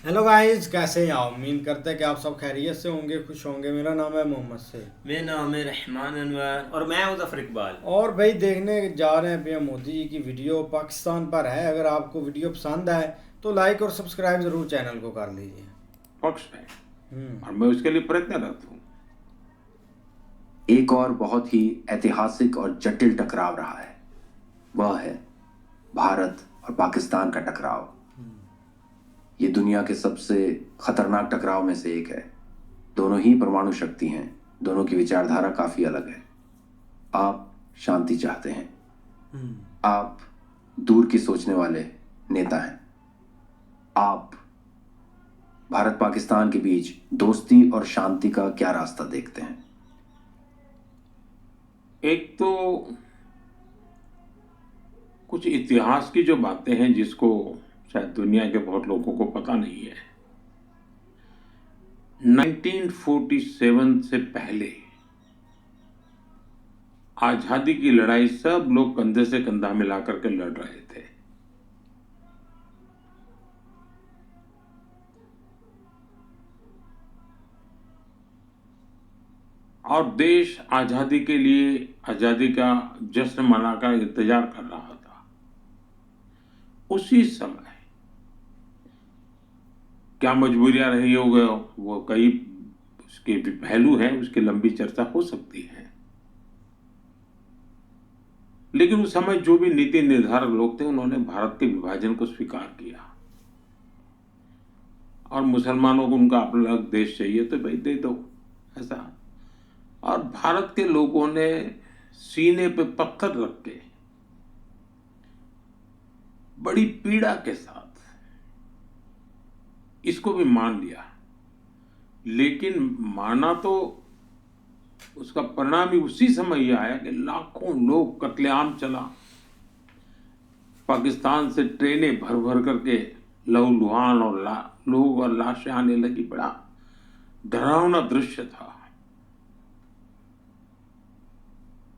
Hello guys, कैसे हैं आप? उम्मीद करते हैं कि आप सब खैरियत से होंगे, खुश होंगे। मेरा नाम है मोहम्मद से। मेरा नाम है रहमान अनवर और मैं हूं जफर इकबाल। और भाई देखने जा रहे हैं पीएम मोदी जी की वीडियो पाकिस्तान पर है। अगर आपको वीडियो पसंद आए तो लाइक और सब्सक्राइब ज़रूर चैनल को कर लीजिए। पक्ष है हम्म। और मैं उसके लिए प्रयत्नरत हूँ। एक और बहुत ही ऐतिहासिक और जटिल टकराव रहा है। वह है भारत और पाकिस्तान का टकराव। ये दुनिया के सबसे खतरनाक टकराव में से एक है। दोनों ही परमाणु शक्ति हैं। दोनों की विचारधारा काफी अलग है। आप शांति चाहते हैं। आप दूर की सोचने वाले नेता हैं। आप भारत पाकिस्तान के बीच दोस्ती और शांति का क्या रास्ता देखते हैं? एक तो कुछ इतिहास की जो बातें हैं जिसको शायद दुनिया के बहुत लोगों को पता नहीं है। 1947 से पहले आजादी की लड़ाई सब लोग कंधे से कंधा मिलाकर के लड़ रहे थे। और देश आजादी के लिए आजादी का जश्न मनाकर इंतजार कर रहा था। उसी समय क्या मजबूरियां रही होगी, वो कई उसके भी पहलू हैं, उसकी लंबी चर्चा हो सकती है। लेकिन उस समय जो भी नीति निर्धारक लोग थे उन्होंने भारत के विभाजन को स्वीकार किया और मुसलमानों को उनका अपना अलग देश चाहिए तो भाई दे दो, ऐसा। और भारत के लोगों ने सीने पे पत्थर रख के बड़ी पीड़ा के साथ इसको भी मान लिया। लेकिन माना तो उसका परिणाम ही उसी समय यह आया कि लाखों लोग, कत्लेआम चला। पाकिस्तान से ट्रेनें भर भर करके लहूलुहान और लोग और लाशें आने लगी। बड़ा डरावना दृश्य था।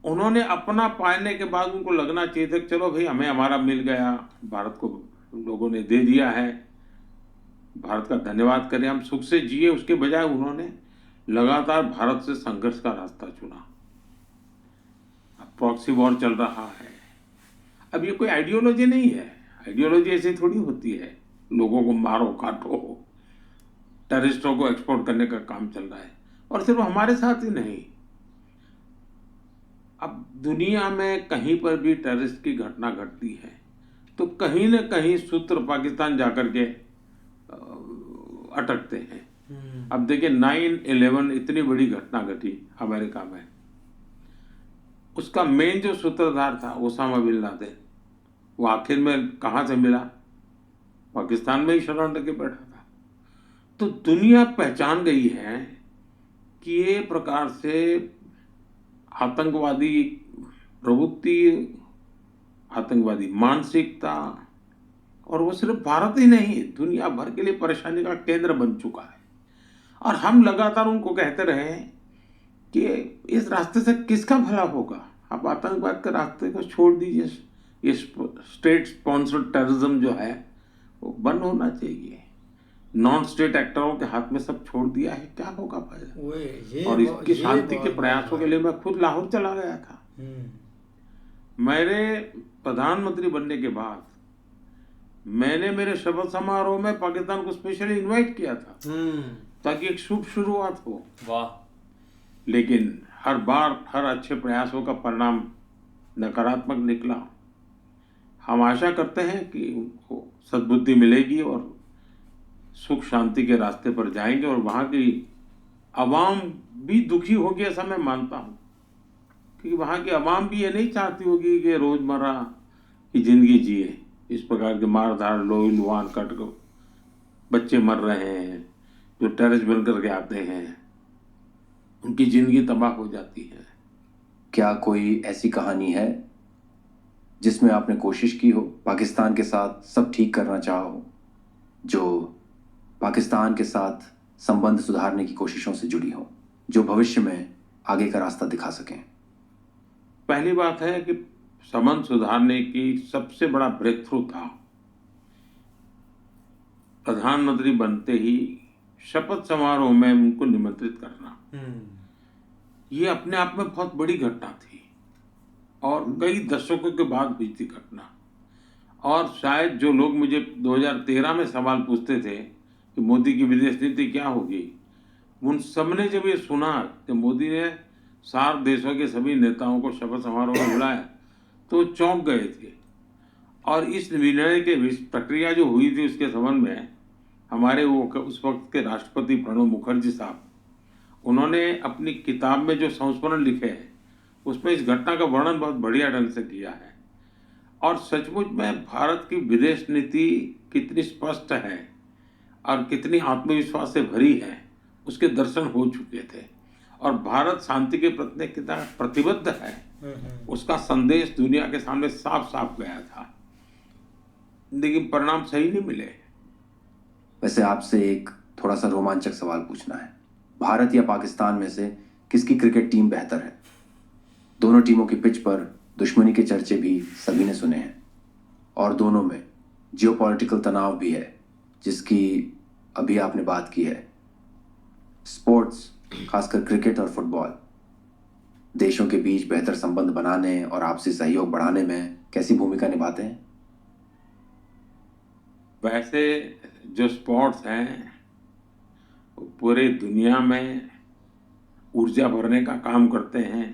उन्होंने अपना पाने के बाद उनको लगना चाहिए था कि चलो भाई हमें हमारा मिल गया, भारत को लोगों ने दे दिया है, भारत का धन्यवाद करें, हम सुख से जिए। उसके बजाय उन्होंने लगातार भारत से संघर्ष का रास्ता चुना। अब प्रॉक्सी वॉर चल रहा है। अब ये कोई आइडियोलॉजी नहीं है। आइडियोलॉजी ऐसी थोड़ी होती है, लोगों को मारो काटो, टेररिस्टों को एक्सपोर्ट करने का काम चल रहा है। और सिर्फ हमारे साथ ही नहीं, अब दुनिया में कहीं पर भी टेररिस्ट की घटना घटती है तो कहीं न कहीं सूत्र पाकिस्तान जाकर के अटकते हैं। अब देखिए 9/11 इतनी बड़ी घटना घटी अमेरिका में, उसका मेन जो सूत्रधार था ओसामा बिन लादेन, वो आखिर में कहाँ से मिला? पाकिस्तान में ही शरण लेके बैठा था। तो दुनिया पहचान गई है कि ये प्रकार से आतंकवादी प्रवृत्ति, आतंकवादी मानसिकता, और वो सिर्फ भारत ही नहीं दुनिया भर के लिए परेशानी का केंद्र बन चुका है। और हम लगातार उनको कहते रहे कि इस रास्ते से किसका भला होगा, आप आतंकवाद के रास्ते को छोड़ दीजिए, ये स्टेट स्पॉन्सर्ड टेररिज्म जो है वो बंद होना चाहिए। नॉन स्टेट एक्टरों के हाथ में सब छोड़ दिया है, क्या होगा भाई? और इसकी शांति के प्रयासों के लिए मैं खुद लाहौर चला गया था। मेरे प्रधानमंत्री बनने के बाद मैंने मेरे शपथ समारोह में पाकिस्तान को स्पेशली इनवाइट किया था ताकि एक शुभ शुरुआत हो। वाह। लेकिन हर बार हर अच्छे प्रयासों का परिणाम नकारात्मक निकला। हम आशा करते हैं कि उनको सद्बुद्धि मिलेगी और सुख शांति के रास्ते पर जाएंगे, और वहाँ की आवाम भी दुखी होगी ऐसा मैं मानता हूँ, क्योंकि वहाँ की आवाम भी ये नहीं चाहती होगी कि रोजमर्रा की जिंदगी जिए। इस प्रकार के मारधाड़, लोही लुहान, कट बच्चे मर रहे हैं, जो टेररिस्ट बन करके आते हैं उनकी जिंदगी तबाह हो जाती है। क्या कोई ऐसी कहानी है जिसमें आपने कोशिश की हो, पाकिस्तान के साथ सब ठीक करना चाहा हो, जो पाकिस्तान के साथ संबंध सुधारने की कोशिशों से जुड़ी हो, जो भविष्य में आगे का रास्ता दिखा सकें? पहली बात है कि संबंध सुधारने की सबसे बड़ा ब्रेक थ्रू था प्रधानमंत्री बनते ही शपथ समारोह में उनको निमंत्रित करना, ये अपने आप में बहुत बड़ी घटना थी और कई दशकों के बाद हुई थी घटना। और शायद जो लोग मुझे 2013 में सवाल पूछते थे कि मोदी की विदेश नीति क्या होगी, उन सब ने जब ये सुना कि मोदी ने सार्क देशों के सभी नेताओं को शपथ समारोह में बुलाया तो चौंक गए थे। और इस निर्णय के प्रक्रिया जो हुई थी उसके संबंध में हमारे वो उस वक्त के राष्ट्रपति प्रणब मुखर्जी साहब, उन्होंने अपनी किताब में जो संस्मरण लिखे हैं उसमें इस घटना का वर्णन बहुत बढ़िया ढंग से किया है। और सचमुच में भारत की विदेश नीति कितनी स्पष्ट है और कितनी आत्मविश्वास से भरी है उसके दर्शन हो चुके थे। और भारत शांति के प्रति कितना प्रतिबद्ध है उसका संदेश दुनिया के सामने साफ साफ गया था, लेकिन परिणाम सही नहीं मिले। वैसे आपसे एक थोड़ा सा रोमांचक सवाल पूछना है, भारत या पाकिस्तान में से किसकी क्रिकेट टीम बेहतर है? दोनों टीमों की पिच पर दुश्मनी के चर्चे भी सभी ने सुने हैं और दोनों में जियोपॉलिटिकल तनाव भी है जिसकी अभी आपने बात की है। स्पोर्ट्स, खासकर क्रिकेट और फुटबॉल, देशों के बीच बेहतर संबंध बनाने और आपसी सहयोग बढ़ाने में कैसी भूमिका निभाते हैं? वैसे जो स्पोर्ट्स हैं वो पूरे दुनिया में ऊर्जा भरने का काम करते हैं,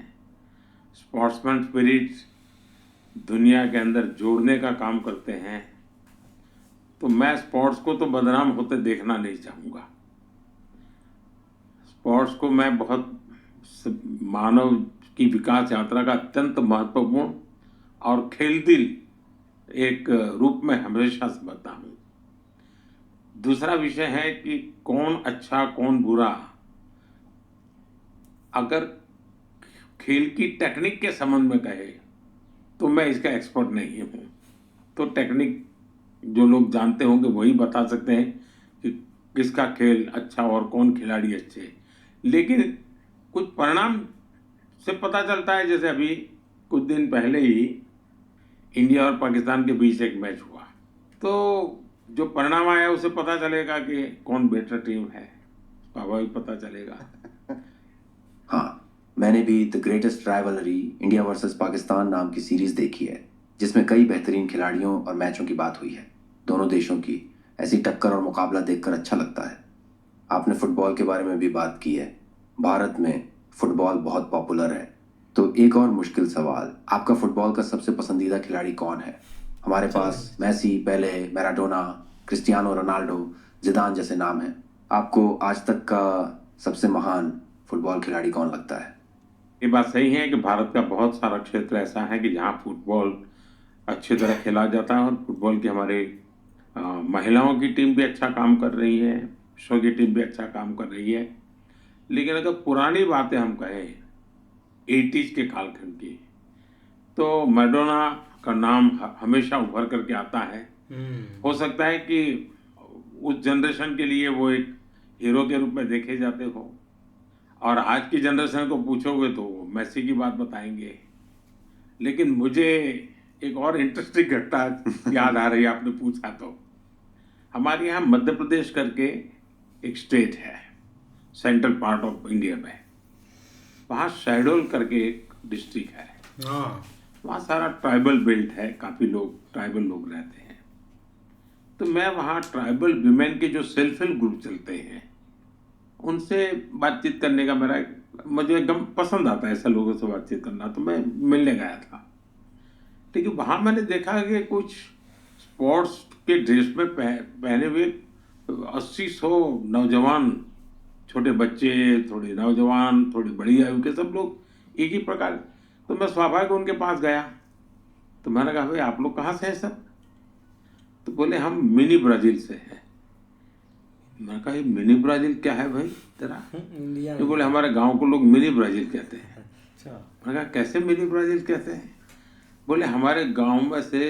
स्पोर्ट्समैन स्पिरिट दुनिया के अंदर जोड़ने का काम करते हैं। तो मैं स्पोर्ट्स को तो बदनाम होते देखना नहीं चाहूँगा। स्पोर्ट्स को मैं बहुत मानव की विकास यात्रा का अत्यंत महत्वपूर्ण और खेलदिल एक रूप में हमेशा समझता हूँ। दूसरा विषय है कि कौन अच्छा कौन बुरा, अगर खेल की टेक्निक के संबंध में कहे तो मैं इसका एक्सपर्ट नहीं हूँ। तो टेक्निक जो लोग जानते होंगे वही बता सकते हैं कि किसका खेल अच्छा और कौन खिलाड़ी अच्छे। लेकिन कुछ परिणाम से पता चलता है, जैसे अभी कुछ दिन पहले ही इंडिया और पाकिस्तान के बीच एक मैच हुआ, तो जो परिणाम आया उसे पता चलेगा कि कौन बेटर टीम है, स्वाभाविक पता चलेगा। हाँ, मैंने भी the greatest rivalry India versus Pakistan नाम की सीरीज देखी है जिसमें कई बेहतरीन खिलाड़ियों और मैचों की बात हुई है। दोनों देशों की ऐसी टक्कर और मुकाबला देखकर अच्छा लगता है। आपने फुटबॉल के बारे में भी बात की है। भारत में फुटबॉल बहुत पॉपुलर है, तो एक और मुश्किल सवाल, आपका फुटबॉल का सबसे पसंदीदा खिलाड़ी कौन है? हमारे पास मेसी, पेले, मैराडोना, क्रिस्टियानो रोनाल्डो, जिदान जैसे नाम हैं। आपको आज तक का सबसे महान फुटबॉल खिलाड़ी कौन लगता है? ये बात सही है कि भारत का बहुत सारा क्षेत्र ऐसा है कि जहाँ फुटबॉल अच्छी तरह खेला जाता है और फुटबॉल की हमारे महिलाओं की टीम भी अच्छा काम कर रही है, विश्व की टीम भी अच्छा काम कर रही है। लेकिन अगर पुरानी बातें हम कहें 80s के कालखंड की, तो मैराडोना का नाम हमेशा उभर करके आता है। हो सकता है कि उस जनरेशन के लिए वो एक हीरो के रूप में देखे जाते हो, और आज की जनरेशन को पूछोगे तो मेसी की बात बताएंगे। लेकिन मुझे एक और इंटरेस्टिंग घटना याद आ रही है, आपने पूछा तो। हमारे यहाँ मध्य प्रदेश करके एक स्टेट है सेंट्रल पार्ट ऑफ इंडिया में, वहाँ शहडोल करके एक डिस्ट्रिक्ट है। वहाँ सारा ट्राइबल बेल्ट है, काफ़ी लोग ट्राइबल लोग रहते हैं। तो मैं वहाँ ट्राइबल विमेन के जो सेल्फ हेल्प ग्रुप चलते हैं उनसे बातचीत करने का मुझे एकदम पसंद आता है, ऐसे लोगों से बातचीत करना। तो मैं मिलने गया था, लेकिन वहाँ मैंने देखा कि कुछ स्पोर्ट्स के ड्रेस में पहने हुए 80-100 नौजवान, छोटे बच्चे, थोड़े नौजवान, थोड़ी बड़ी आयु के, सब लोग एक ही प्रकार। तो मैं स्वाभाविक उनके पास गया, तो मैंने कहा भाई आप लोग कहाँ से हैं सब? तो बोले हम मिनी ब्राज़ील से हैं। मैंने कहा ये मिनी ब्राज़ील क्या है भाई तेरा? तो बोले हमारे गांव को लोग मिनी ब्राज़ील कहते हैं। अच्छा। मैंने कहा कैसे मिनी ब्राज़ील कहते हैं? बोले हमारे गांव में से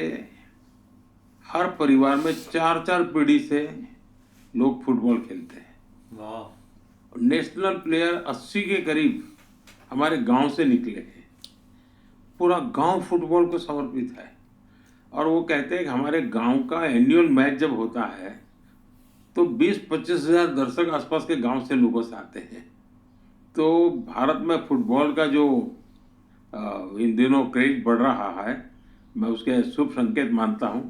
हर परिवार में 4-4 पीढ़ी से लोग फुटबॉल खेलते हैं। वाह। नेशनल प्लेयर 80 के करीब हमारे गांव से निकले हैं। पूरा गांव फुटबॉल को समर्पित है। और वो कहते हैं कि हमारे गांव का एनुअल मैच जब होता है तो 20-25 हजार दर्शक आसपास के गांव से लोगों से आते हैं। तो भारत में फुटबॉल का जो इन दिनों क्रेज बढ़ रहा है, मैं उसके शुभ संकेत मानता हूं,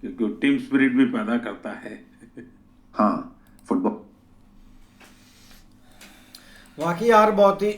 क्योंकि टीम स्पिरिट भी पैदा करता है। हाँ, फुटबॉल वाकई यार बहुत ही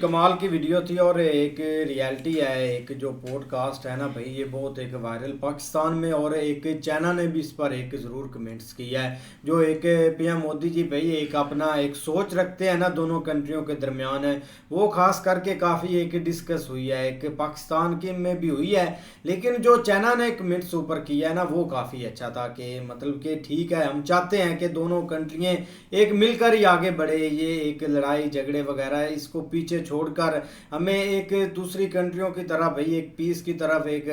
कमाल की वीडियो थी और एक रियलिटी है, एक जो पॉडकास्ट है ना भाई, ये बहुत एक वायरल पाकिस्तान में, और एक चाइना ने भी इस पर एक ज़रूर कमेंट्स किया है। जो एक पीएम मोदी जी भाई एक अपना एक सोच रखते हैं ना दोनों कंट्रियों के दरमियान है, वो खास करके काफ़ी एक डिस्कस हुई है, एक पाकिस्तान की में भी हुई है, लेकिन जो चाइना ने कमेंट्स ऊपर किया है ना वो काफ़ी अच्छा था कि मतलब कि ठीक है, हम चाहते हैं कि दोनों कंट्रियाँ एक मिलकर ही आगे बढ़े, ये एक लड़ाई झगड़े वगैरह इसको पीछे छोड़कर हमें एक दूसरी कंट्रियों की तरह भाई एक पीस की तरफ एक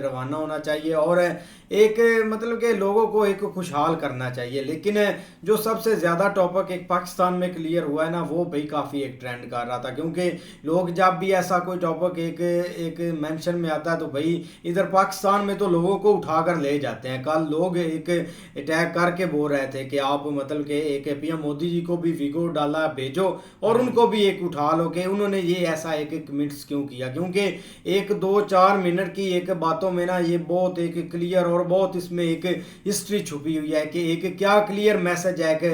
रवाना होना चाहिए और एक मतलब कि लोगों को एक खुशहाल करना चाहिए। लेकिन जो सबसे ज़्यादा टॉपिक एक पाकिस्तान में क्लियर हुआ है ना वो भाई काफ़ी एक ट्रेंड कर रहा था, क्योंकि लोग जब भी ऐसा कोई टॉपिक एक मेंशन में आता है तो भाई इधर पाकिस्तान में तो लोगों को उठाकर ले जाते हैं। कल लोग एक अटैक करके बोल रहे थे कि आप मतलब कि एक पीएम मोदी जी को भी वीडियो डाला भेजो और उनको भी एक उठा लो कि उन्होंने ये ऐसा एक कमेंट्स क्यों किया, क्योंकि 1-2-4 मिनट की एक बातों में ना ये बहुत एक क्लियर और बहुत इसमें एक हिस्ट्री छुपी हुई है कि एक क्या क्लियर मैसेज है कि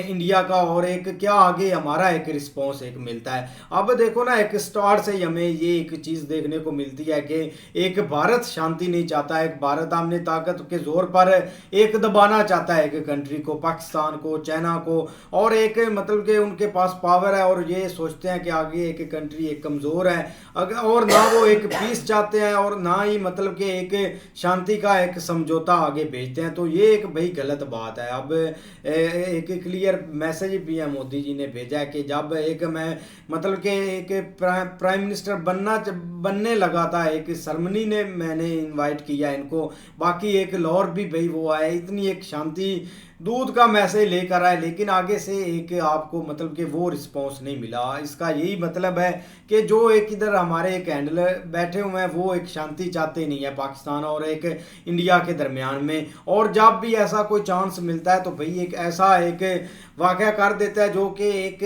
इंडिया का और एक क्या आगे हमारा एक रिस्पॉन्स एक मिलता है। अब देखो ना एक स्टार्ट से हमें ये एक चीज़ देखने को मिलती है कि एक भारत शांति नहीं चाहता, एक भारत अपने ताकत के जोर पर एक दबाना चाहता है एक कंट्री को, पाकिस्तान को, चाइना को, और एक मतलब कि उनके पास पावर है और ये सोचते हैं कि आगे एक कंट्री एक कमज़ोर है और ना वो एक पीस चाहते हैं और ना ही मतलब कि एक शांति का एक समझौता आगे भेजते हैं। तो ये एक भाई गलत बात है। अब एक clear message PM Modi ji ने भेजा है कि जब एक मैं मतलब कि एक प्राइम मिनिस्टर बनने लगा था, एक सरमनी ने मैंने इनवाइट किया इनको, बाकी एक लाहौर भी भाई वो आए, इतनी एक शांति दूध का मैसेज लेकर आए, लेकिन आगे से एक आपको मतलब कि वो रिस्पॉन्स नहीं मिला। इसका यही मतलब है कि जो एक इधर हमारे एक हैंडलर बैठे हुए हैं वो एक शांति चाहते नहीं है पाकिस्तान और एक इंडिया के दरमियान में, और जब भी ऐसा कोई चांस मिलता है तो भाई एक ऐसा एक वाक़या कर देता है जो कि एक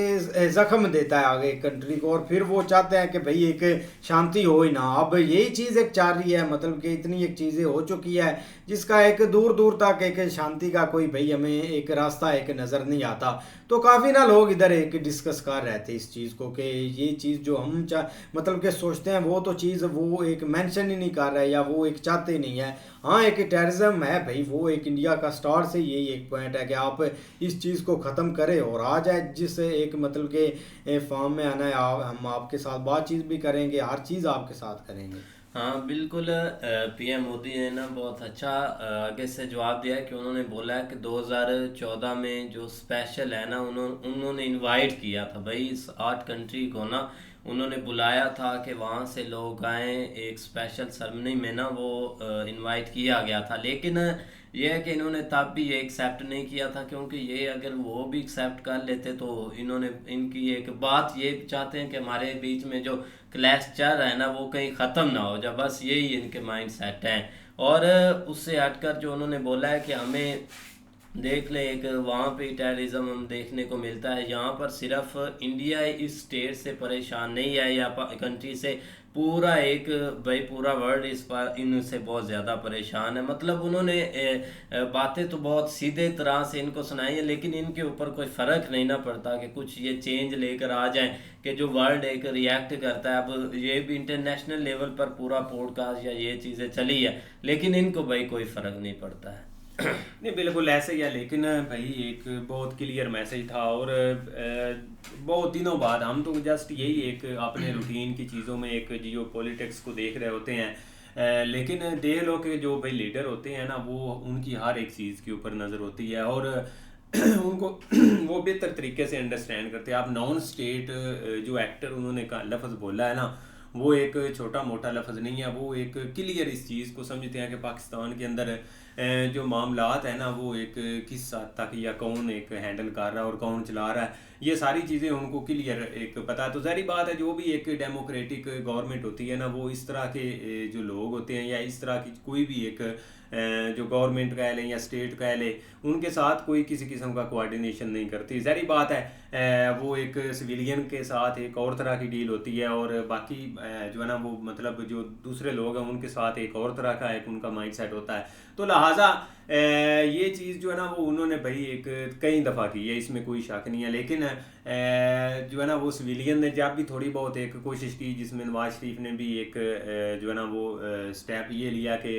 ज़ख्म देता है आगे कंट्री को, और फिर वो चाहते हैं कि भाई एक शांति हो ही ना। अब यही चीज़ एक चाह रही है, मतलब कि इतनी एक चीज़ें हो चुकी है जिसका एक दूर दूर तक एक शांति का कोई भाई हमें एक रास्ता एक नज़र नहीं आता। तो काफ़ी ना लोग इधर एक डिस्कस कर रहे थे इस चीज़ को कि ये चीज़ जो हम मतलब कि सोचते हैं वो तो चीज़ वो एक मेंशन ही नहीं कर रहा है या वो एक चाहते नहीं है। हाँ एक टेररिज्म है भाई, वो एक इंडिया का स्टार्ट से यही एक पॉइंट है कि आप इस चीज़ को ख़त्म करें और आ जाए, जिस एक मतलब के फॉर्म में आना है हम आपके साथ बातचीत भी करेंगे, हर चीज़ आपके साथ करेंगे। हाँ बिल्कुल। पीएम मोदी ने ना बहुत अच्छा आगे से जवाब दिया है कि उन्होंने बोला है कि 2014 में जो स्पेशल है ना उन्होंने इनवाइट किया था भाई इस 8 कंट्री को ना, उन्होंने बुलाया था कि वहाँ से लोग आए, एक स्पेशल सेरेमनी में ना वो इनवाइट किया गया था। लेकिन ये है कि इन्होंने तब भी ये एक्सेप्ट नहीं किया था, क्योंकि ये अगर वो भी एक्सेप्ट कर लेते तो इन्होंने इनकी एक बात ये चाहते हैं कि हमारे बीच में जो क्लैश चल रहा है ना वो कहीं ख़त्म ना हो जाए, बस यही इनके माइंड सेट हैं। और उससे हटकर जो उन्होंने बोला है कि हमें देख ले एक वहाँ पे टेररिज्म हम देखने को मिलता है, यहाँ पर सिर्फ इंडिया इस स्टेट से परेशान नहीं है या कंट्री से, पूरा एक भाई पूरा वर्ल्ड इस पर इनसे बहुत ज़्यादा परेशान है। मतलब उन्होंने बातें तो बहुत सीधे तरह से इनको सुनाई है, लेकिन इनके ऊपर कोई फ़र्क नहीं ना पड़ता कि कुछ ये चेंज लेकर आ जाएं कि जो वर्ल्ड एक रिएक्ट करता है। अब ये भी इंटरनेशनल लेवल पर पूरा पॉडकास्ट या ये चीज़ें चली है, लेकिन इनको भाई कोई फ़र्क नहीं पड़ता है। नहीं बिल्कुल ऐसे ही है, लेकिन भाई एक बहुत क्लियर मैसेज था और बहुत दिनों बाद हम तो जस्ट यही एक अपने रूटीन की चीज़ों में एक जियो पॉलिटिक्स को देख रहे होते हैं, लेकिन देख लो कि जो भाई लीडर होते हैं ना वो उनकी हर एक चीज़ के ऊपर नज़र होती है और उनको वो बेहतर तरीके से अंडरस्टैंड करते हैं। आप नॉन स्टेट जो एक्टर उन्होंने लफ्ज़ बोला है ना वो एक छोटा मोटा लफ्ज़ नहीं है, वो एक क्लियर इस चीज़ को समझते हैं कि पाकिस्तान के अंदर जो मामलात है ना वो एक किस हद तक या कौन एक हैंडल कर रहा है और कौन चला रहा है, ये सारी चीज़ें उनको क्लियर एक पता है। तो ज़ाहिर बात है जो भी एक डेमोक्रेटिक गवर्नमेंट होती है ना, वो इस तरह के जो लोग होते हैं या इस तरह की कोई भी एक जो गवर्नमेंट कह लें या स्टेट कह लें, उनके साथ कोई किसी किस्म का कोऑर्डिनेशन नहीं करती। ज़ाहिर बात है वो एक सिविलियन के साथ एक और तरह की डील होती है, और बाकी जो है ना वो मतलब जो दूसरे लोग हैं उनके साथ एक और तरह का एक उनका माइंडसेट होता है। तो लिहाजा ये चीज़ जो है ना वो उन्होंने भाई एक कई दफ़ा की है, इसमें कोई शक नहीं है। लेकिन जो है ना वो सिविलियन ने जब भी थोड़ी बहुत एक कोशिश की, जिसमें नवाज शरीफ ने भी एक जो है ना वो स्टेप ये लिया कि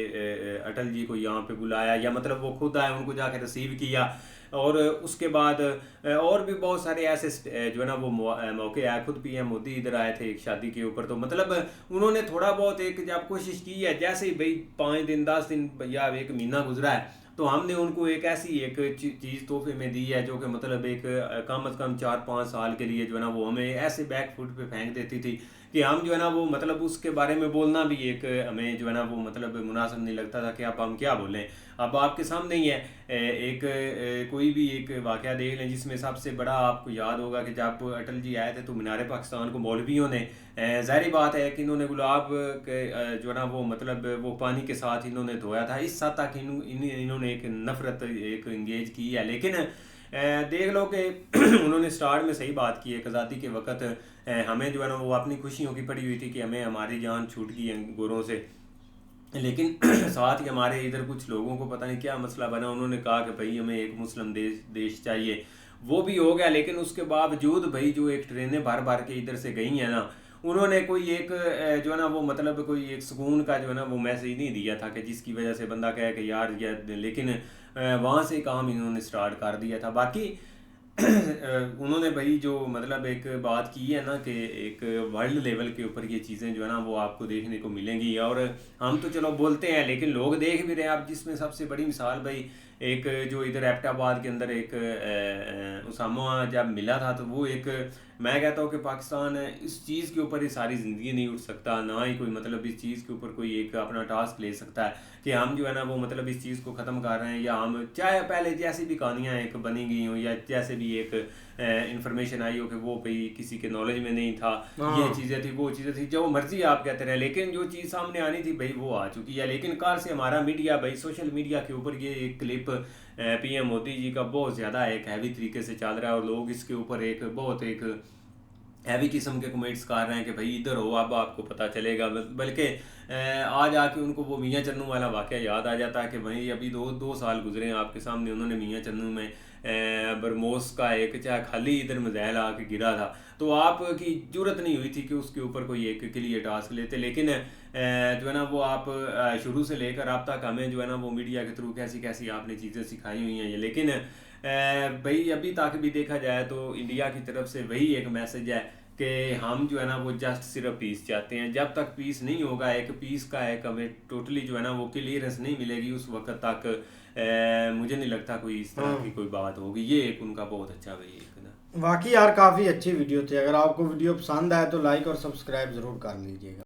अटल जी को यहाँ पे बुलाया, या मतलब वो खुद आए उनको जाकर रिसीव किया, और उसके बाद और भी बहुत सारे ऐसे जो है ना वो मौके आए। खुद पीएम मोदी इधर आए थे एक शादी के ऊपर, तो मतलब उन्होंने थोड़ा बहुत एक जब कोशिश की है, जैसे ही भाई 5 दिन 10 दिन या एक महीना गुजरा है, तो हमने उनको एक ऐसी एक चीज़ तोहफे में दी है जो कि मतलब एक कम अज़ कम 4-5 साल के लिए जो है ना वो हमें ऐसे बैक फुट पे फेंक देती थी कि हम जो है ना वो मतलब उसके बारे में बोलना भी एक हमें जो है ना वो मतलब मुनासिब नहीं लगता था कि अब हम क्या बोलें। अब आपके सामने ही है एक कोई भी एक वाक़या देख लें, जिसमें सबसे बड़ा आपको याद होगा कि जब अटल जी आए थे तो मीनार पाकिस्तान को मौलवियों ने ज़ाहिर बात है कि इन्होंने गुलाब के जो है ना वो मतलब वो पानी के साथ इन्होंने धोया था, इस हद तक इन्होंने एक नफ़रत एक इंगेज की है। लेकिन देख लो कि उन्होंने स्टार्ट में सही बात की है, आज़ादी के वक्त हमें जो है ना वो अपनी खुशियों की पड़ी हुई थी कि हमें हमारी जान छूट गई है गोरों से, लेकिन साथ ही हमारे इधर कुछ लोगों को पता नहीं क्या मसला बना, उन्होंने कहा कि भाई हमें एक मुस्लिम देश चाहिए। वो भी हो गया, लेकिन उसके बावजूद भाई जो एक ट्रेनें भर भर के इधर से गई हैं ना, उन्होंने कोई एक जो है ना वो मतलब कोई एक सुकून का जो है ना वो मैसेज नहीं दिया था कि जिसकी वजह से बंदा कहे कि यार लेकिन वहाँ से काम इन्होंने स्टार्ट कर दिया था। बाकी उन्होंने भाई जो मतलब एक बात की है ना कि एक वर्ल्ड लेवल के ऊपर ये चीज़ें जो है ना वो आपको देखने को मिलेंगी, और हम तो चलो बोलते हैं लेकिन लोग देख भी रहे हैं। आप जिसमें सबसे बड़ी मिसाल भाई एक जो इधर एबटाबाद के अंदर एक उसामा जब मिला था, तो वो एक मैं कहता हूँ कि पाकिस्तान इस चीज़ के ऊपर ही सारी ज़िंदगी नहीं उठ सकता, ना ही कोई मतलब इस चीज़ के ऊपर कोई एक अपना टास्क ले सकता है कि हम जो है ना वो मतलब इस चीज़ को ख़त्म कर रहे हैं, या हम चाहे पहले जैसी भी कहानियाँ एक बनी गई हों या जैसे भी एक इंफॉर्मेशन आई हो कि वो भाई किसी के नॉलेज में नहीं था, ये चीज़ें थी वो चीज़ें थी, जो मर्जी आप कहते रहे, लेकिन जो चीज़ सामने आनी थी भाई वो आ चुकी है। लेकिन कार से हमारा मीडिया भाई सोशल मीडिया के ऊपर ये एक क्लिप पीएम मोदी जी का बहुत ज़्यादा एक हैवी तरीके से चल रहा है, और लोग इसके ऊपर एक बहुत एक हैवी किस्म के कमेंट्स कर रहे हैं कि भाई इधर हो अब आपको पता चलेगा। बल्कि आज आके उनको वो मियाँ चन्नू वाला वाक़या याद आ जाता है कि भाई अभी दो साल गुजरे हैं आपके सामने, उन्होंने मियाँ चन्नू में बरमोस का एक चाहे खाली इधर मिज़ाइल आके गिरा था, तो आपकी जरूरत नहीं हुई थी कि उसके ऊपर कोई एक के लिए टास्क लेते। लेकिन जो है ना वो आप शुरू से लेकर अब तक हमें जो है ना वो मीडिया के थ्रू कैसी कैसी आपने चीज़ें सिखाई हुई हैं ये। लेकिन भाई अभी तक भी देखा जाए तो इंडिया की तरफ से वही एक मैसेज है कि हम जो है ना वो जस्ट सिर्फ पीस चाहते हैं। जब तक पीस नहीं होगा, एक पीस का एक हमें टोटली जो है ना वो क्लियरेंस नहीं मिलेगी, उस वक्त तक मुझे नहीं लगता कोई इस तरह की कोई बात होगी। ये एक उनका बहुत अच्छा भाई एक ना वाकई यार काफ़ी अच्छी वीडियो थी। अगर आपको वीडियो पसंद आए तो लाइक और सब्सक्राइब ज़रूर कर लीजिएगा।